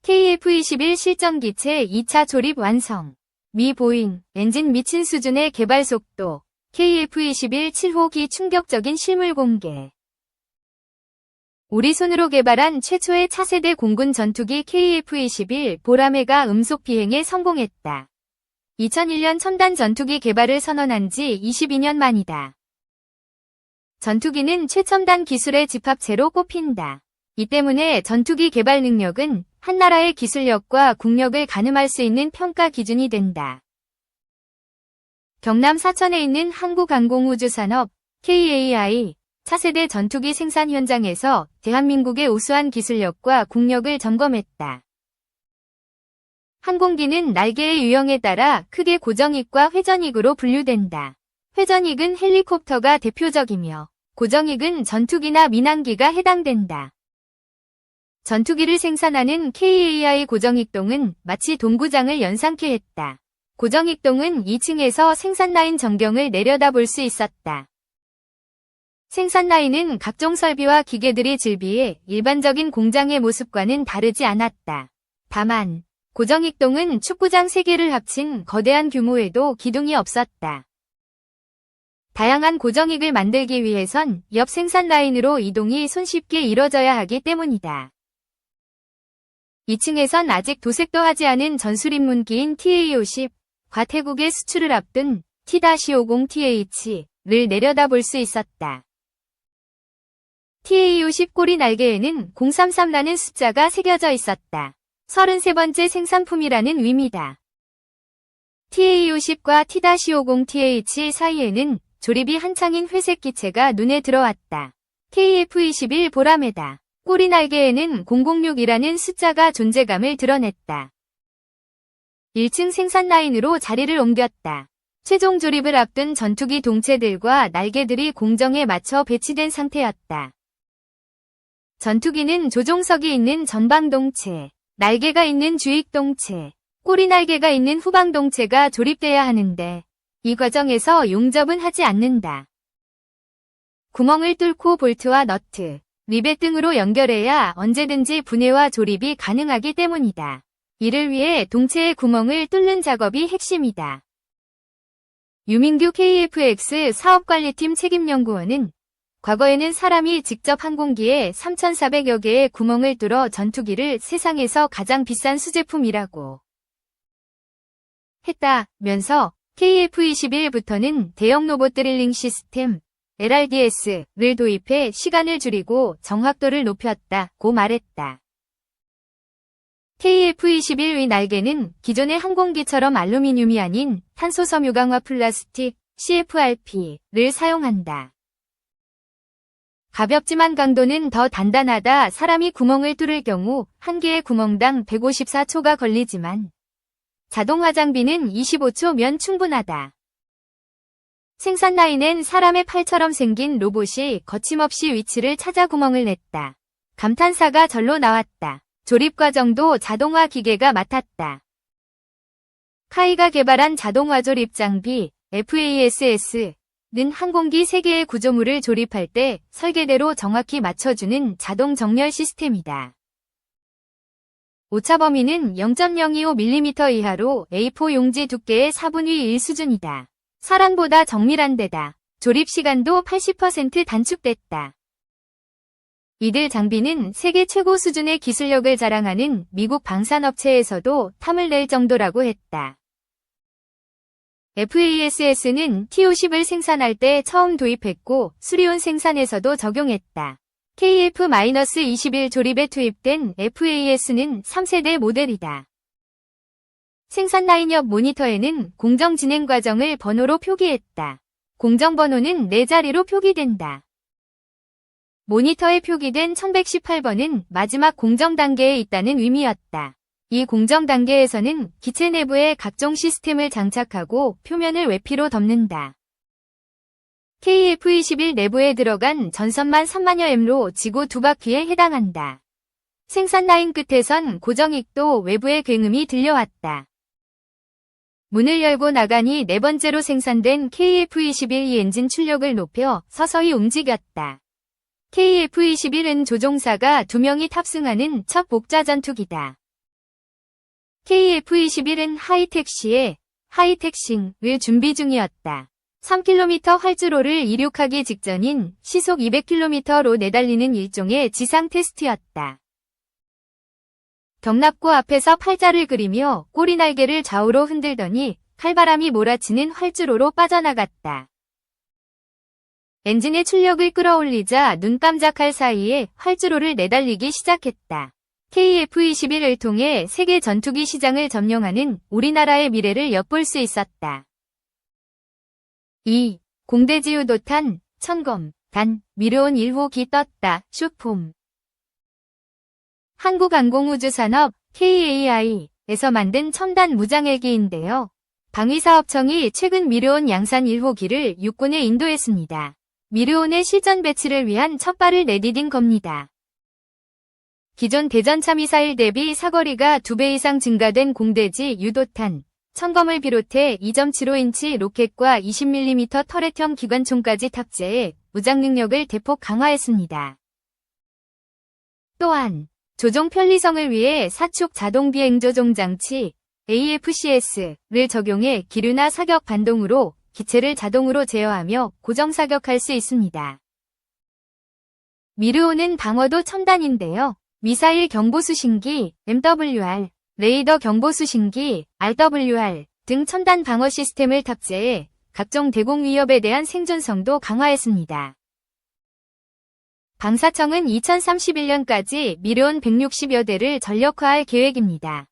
KF-21 실전기체 2차 조립 완성. 미 보잉, 엔진 미친 수준의 개발 속도. KF-21 7호기 충격적인 실물 공개. 우리 손으로 개발한 최초의 차세대 공군 전투기 KF-21 보라매가 음속 비행에 성공했다. 2001년 첨단 전투기 개발을 선언한 지 22년 만이다. 전투기는 최첨단 기술의 집합체로 꼽힌다. 이 때문에 전투기 개발 능력은 한 나라의 기술력과 국력을 가늠할 수 있는 평가 기준이 된다. 경남 사천에 있는 한국항공우주산업 KAI 차세대 전투기 생산 현장에서 대한민국의 우수한 기술력과 국력을 점검했다. 항공기는 날개의 유형에 따라 크게 고정익과 회전익으로 분류된다. 회전익은 헬리콥터가 대표적이며 고정익은 전투기나 민항기가 해당된다. 전투기를 생산하는 KAI 고정익동은 마치 동구장을 연상케 했다. 고정익동은 2층에서 생산라인 전경을 내려다볼 수 있었다. 생산라인은 각종 설비와 기계들이 즐비해 일반적인 공장의 모습과는 다르지 않았다. 다만 고정익동은 축구장 3개를 합친 거대한 규모에도 기둥이 없었다. 다양한 고정익을 만들기 위해선 옆 생산라인으로 이동이 손쉽게 이뤄져야 하기 때문이다. 2층에선 아직 도색도 하지 않은 전술입문기인 TA-50, 과태국의 수출을 앞둔 T-50TH를 내려다볼 수 있었다. TA-50 꼬리 날개에는 033라는 숫자가 새겨져 있었다. 33번째 생산품이라는 의미다. TA-50과 T-50TH 사이에는 조립이 한창인 회색 기체가 눈에 들어왔다. KF-21 보라매다. 꼬리 날개에는 006이라는 숫자가 존재감을 드러냈다. 1층 생산 라인으로 자리를 옮겼다. 최종 조립을 앞둔 전투기 동체들과 날개들이 공정에 맞춰 배치된 상태였다. 전투기는 조종석이 있는 전방 동체, 날개가 있는 주익 동체, 꼬리 날개가 있는 후방 동체가 조립돼야 하는데 이 과정에서 용접은 하지 않는다. 구멍을 뚫고 볼트와 너트, 리벳 등으로 연결해야 언제든지 분해와 조립이 가능하기 때문이다. 이를 위해 동체의 구멍을 뚫는 작업이 핵심이다. 유민규 KFX 사업관리팀 책임연구원은 과거에는 사람이 직접 항공기에 3,400여 개의 구멍을 뚫어 전투기를 세상에서 가장 비싼 수제품이라고 했다면서 KF-21부터는 대형 로봇 드릴링 시스템 LRDS를 도입해 시간을 줄이고 정확도를 높였다고 말했다. KF-21의 날개는 기존의 항공기처럼 알루미늄이 아닌 탄소 섬유강화 플라스틱 CFRP를 사용한다. 가볍지만 강도는 더 단단하다. 사람이 구멍을 뚫을 경우 한 개의 구멍당 154초가 걸리지만 자동화 장비는 25초면 충분하다. 생산 라인엔 사람의 팔처럼 생긴 로봇이 거침없이 위치를 찾아 구멍을 냈다. 감탄사가 절로 나왔다. 조립 과정도 자동화 기계가 맡았다. 카이가 개발한 자동화 조립 장비 FASS는 항공기 3개의 구조물을 조립할 때 설계대로 정확히 맞춰주는 자동 정렬 시스템이다. 오차 범위는 0.025mm 이하로 A4 용지 두께의 4분의 1 수준이다. 사람보다 정밀한 데다 조립 시간도 80% 단축됐다. 이들 장비는 세계 최고 수준의 기술력을 자랑하는 미국 방산업체에서도 탐을 낼 정도라고 했다. FASS는 T-50을 생산할 때 처음 도입했고 수리온 생산에서도 적용했다. KF-21 조립에 투입된 FAS는 3세대 모델이다. 생산 라인 옆 모니터에는 공정 진행 과정을 번호로 표기했다. 공정 번호는 4자리로 표기된다. 모니터에 표기된 1118번은 마지막 공정 단계에 있다는 의미였다. 이 공정 단계에서는 기체 내부에 각종 시스템을 장착하고 표면을 외피로 덮는다. KF-21 내부에 들어간 전선만 3만여 M로 지구 2바퀴에 해당한다. 생산 라인 끝에선 고정익도 외부의 굉음이 들려왔다. 문을 열고 나가니 4번째로 생산된 KF-21이 엔진 출력을 높여 서서히 움직였다. KF-21은 조종사가 2명이 탑승하는 첫 복자 전투기다. KF-21은 하이택싱을 준비 중이었다. 3km 활주로를 이륙하기 직전인 시속 200km로 내달리는 일종의 지상 테스트였다. 경납고 앞에서 팔자를 그리며 꼬리 날개를 좌우로 흔들더니 칼바람이 몰아치는 활주로로 빠져나갔다. 엔진의 출력을 끌어올리자 눈 깜짝할 사이에 활주로를 내달리기 시작했다. KF-21을 통해 세계 전투기 시장을 점령하는 우리나라의 미래를 엿볼 수 있었다. 2. 공대지 유도탄, 천검, 단, 미르온 1호기 떴다. 슈폼. 한국항공우주산업 KAI에서 만든 첨단 무장헬기인데요. 방위사업청이 최근 미르온 양산 1호기를 육군에 인도했습니다. 미르온의 실전 배치를 위한 첫 발을 내디딘 겁니다. 기존 대전차 미사일 대비 사거리가 2배 이상 증가된 공대지 유도탄, 천검을 비롯해 2.75인치 로켓과 20mm 터렛형 기관총까지 탑재해 무장 능력을 대폭 강화했습니다. 또한 조종 편리성을 위해 사축 자동 비행 조종 장치 AFCS를 적용해 기류나 사격 반동으로 기체를 자동으로 제어하며 고정 사격할 수 있습니다. 미르온은 방어도 첨단인데요. 미사일 경보수신기 MWR, 레이더 경보수신기 RWR 등 첨단 방어 시스템을 탑재해 각종 대공 위협에 대한 생존성도 강화했습니다. 방사청은 2031년까지 미르온 160여 대를 전력화할 계획입니다.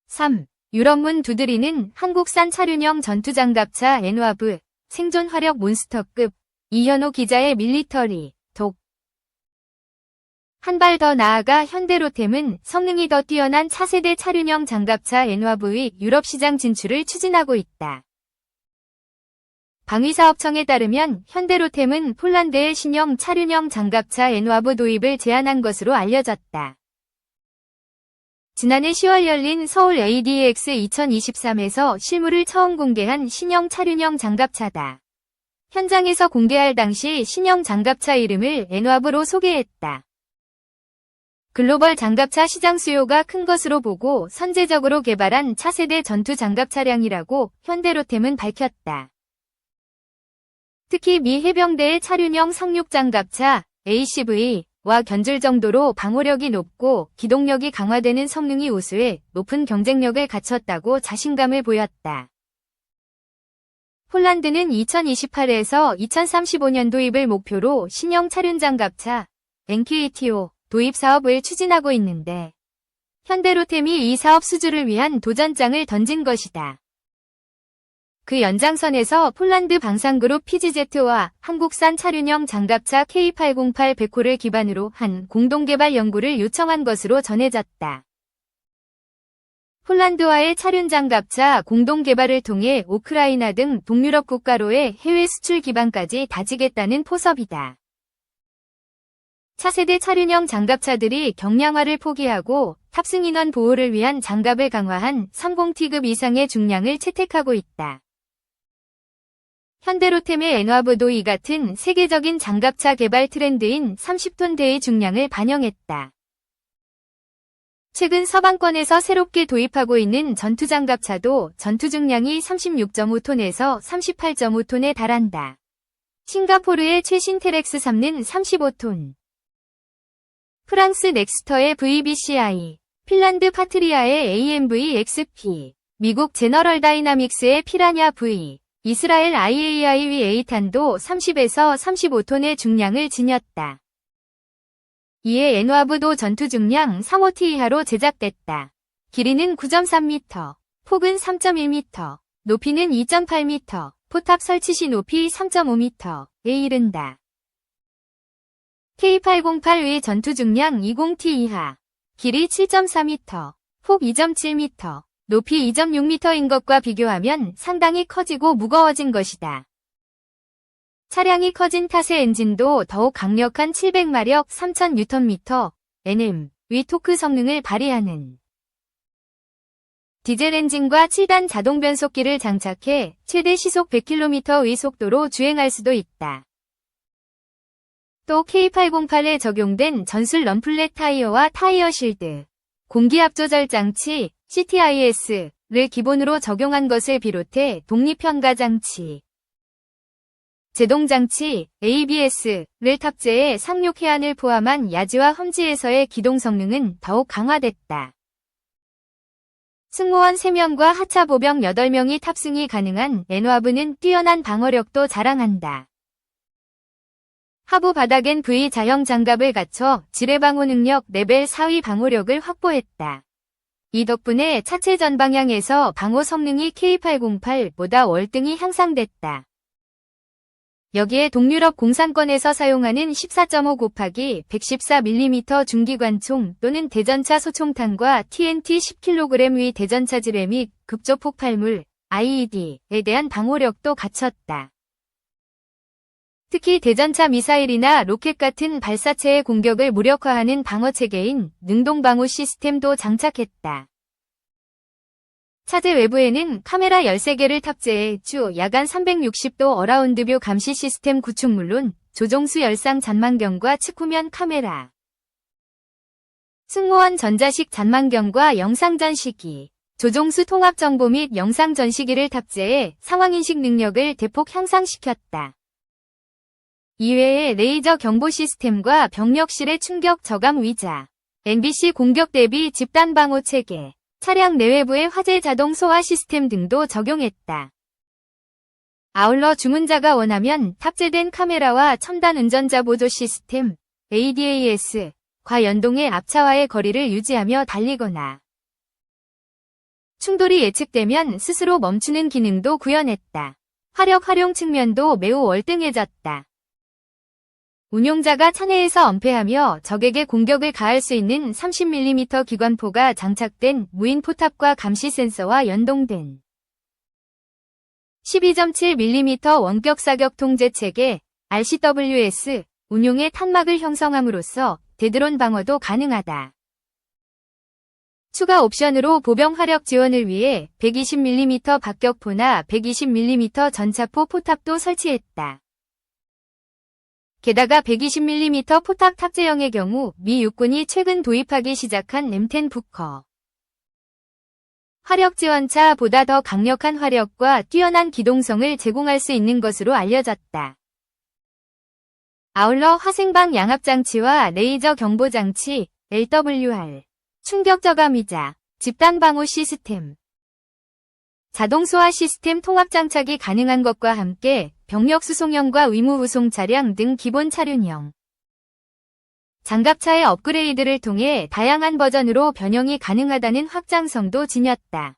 3. 유럽문 두드리는 한국산 차륜형 전투장갑차 엔와브, 생존 화력 몬스터급, 이현호 기자의 밀리터리, 독. 한 발 더 나아가 현대로템은 성능이 더 뛰어난 차세대 차륜형 장갑차 엔와브의 유럽 시장 진출을 추진하고 있다. 방위사업청에 따르면 현대로템은 폴란드의 신형 차륜형 장갑차 엔와브 도입을 제안한 것으로 알려졌다. 지난해 10월 열린 서울 ADX 2023에서 실물을 처음 공개한 신형 차륜형 장갑차다. 현장에서 공개할 당시 신형 장갑차 이름을 엔와브로 소개했다. 글로벌 장갑차 시장 수요가 큰 것으로 보고 선제적으로 개발한 차세대 전투 장갑 차량이라고 현대로템은 밝혔다. 특히 미 해병대의 차륜형 상륙 장갑차 ACV와 견줄 정도로 방호력이 높고 기동력이 강화되는 성능이 우수해 높은 경쟁력을 갖췄다고 자신감을 보였다. 폴란드는 2028에서 2035년 도입을 목표로 신형 차륜 장갑차 NQETO 도입 사업을 추진하고 있는데 현대로템이 이 사업 수주를 위한 도전장을 던진 것이다. 그 연장선에서 폴란드 방산그룹 PGZ와 한국산 차륜형 장갑차 K808 베코를 기반으로 한 공동개발 연구를 요청한 것으로 전해졌다. 폴란드와의 차륜 장갑차 공동개발을 통해 우크라이나 등 동유럽 국가로의 해외 수출 기반까지 다지겠다는 포섭이다. 차세대 차륜형 장갑차들이 경량화를 포기하고 탑승인원 보호를 위한 장갑을 강화한 30T급 이상의 중량을 채택하고 있다. 현대로템의 엔와브도 이 같은 세계적인 장갑차 개발 트렌드인 30톤 대의 중량을 반영했다. 최근 서방권에서 새롭게 도입하고 있는 전투장갑차도 전투 중량이 36.5톤에서 38.5톤에 달한다. 싱가포르의 최신 테렉스 3는 35톤. 프랑스 넥스터의 VBCI, 핀란드 파트리아의 AMV XP, 미국 제너럴 다이나믹스의 피라냐 V, 이스라엘 IAIV 8탄도 30에서 35톤의 중량을 지녔다. 이에 엔와브도 전투 중량 3호T 이하로 제작됐다. 길이는 9.3m, 폭은 3.1m, 높이는 2.8m, 포탑 설치 시 높이 3.5m에 이른다. K808의 전투 중량 20T 이하, 길이 7.4m, 폭 2.7m, 높이 2.6m인 것과 비교하면 상당히 커지고 무거워진 것이다. 차량이 커진 탓에 엔진도 더욱 강력한 700마력 3000Nm, NM의 토크 성능을 발휘하는 디젤 엔진과 7단 자동 변속기를 장착해 최대 시속 100km의 속도로 주행할 수도 있다. 또 K808에 적용된 전술 럼플렉 타이어와 타이어 실드, 공기압조절장치, CTIS를 기본으로 적용한 것을 비롯해 독립현가장치, 제동장치, ABS를 탑재해 상륙 해안을 포함한 야지와 험지에서의 기동 성능은 더욱 강화됐다. 승무원 3명과 하차 보병 8명이 탑승이 가능한 엔와브는 뛰어난 방어력도 자랑한다. 하부 바닥엔 V 자형 장갑을 갖춰 지뢰방호 능력 레벨 4위 방호력을 확보했다. 이 덕분에 차체 전방향에서 방호 성능이 K808보다 월등히 향상됐다. 여기에 동유럽 공산권에서 사용하는 14.5 곱하기 114mm 중기관총 또는 대전차 소총탄과 TNT 10kg 의 대전차 지뢰 및 급조폭발물 IED에 대한 방호력도 갖췄다. 특히 대전차 미사일이나 로켓 같은 발사체의 공격을 무력화하는 방어체계인 능동방호 시스템도 장착했다. 차체 외부에는 카메라 13개를 탑재해 주 야간 360도 어라운드뷰 감시 시스템 구축 물론 조종수 열상 잔망경과 측후면 카메라, 승무원 전자식 잔망경과 영상전시기, 조종수 통합정보 및 영상전시기를 탑재해 상황인식 능력을 대폭 향상시켰다. 이외에 레이저 경보 시스템과 병력실의 충격 저감 위자, NBC 공격 대비 집단 방호 체계, 차량 내외부의 화재 자동 소화 시스템 등도 적용했다. 아울러 주문자가 원하면 탑재된 카메라와 첨단 운전자 보조 시스템 ADAS과 연동해 앞차와의 거리를 유지하며 달리거나 충돌이 예측되면 스스로 멈추는 기능도 구현했다. 화력 활용 측면도 매우 월등해졌다. 운용자가 차내에서 엄폐하며 적에게 공격을 가할 수 있는 30mm 기관포가 장착된 무인 포탑과 감시 센서와 연동된 12.7mm 원격 사격 통제 체계 RCWS 운용의 탄막을 형성함으로써 대드론 방어도 가능하다. 추가 옵션으로 보병 화력 지원을 위해 120mm 박격포나 120mm 전차포 포탑도 설치했다. 게다가 120mm 포탑 탑재형의 경우 미 육군이 최근 도입하기 시작한 M10 부커 화력 지원차보다 더 강력한 화력과 뛰어난 기동성을 제공할 수 있는 것으로 알려졌다. 아울러 화생방 양압장치와 레이저 경보장치, LWR, 충격 저감위자, 집단 방호 시스템, 자동 소화 시스템 통합 장착이 가능한 것과 함께 병력 수송형과 의무 후송 차량 등 기본 차륜형, 장갑차의 업그레이드를 통해 다양한 버전으로 변형이 가능하다는 확장성도 지녔다.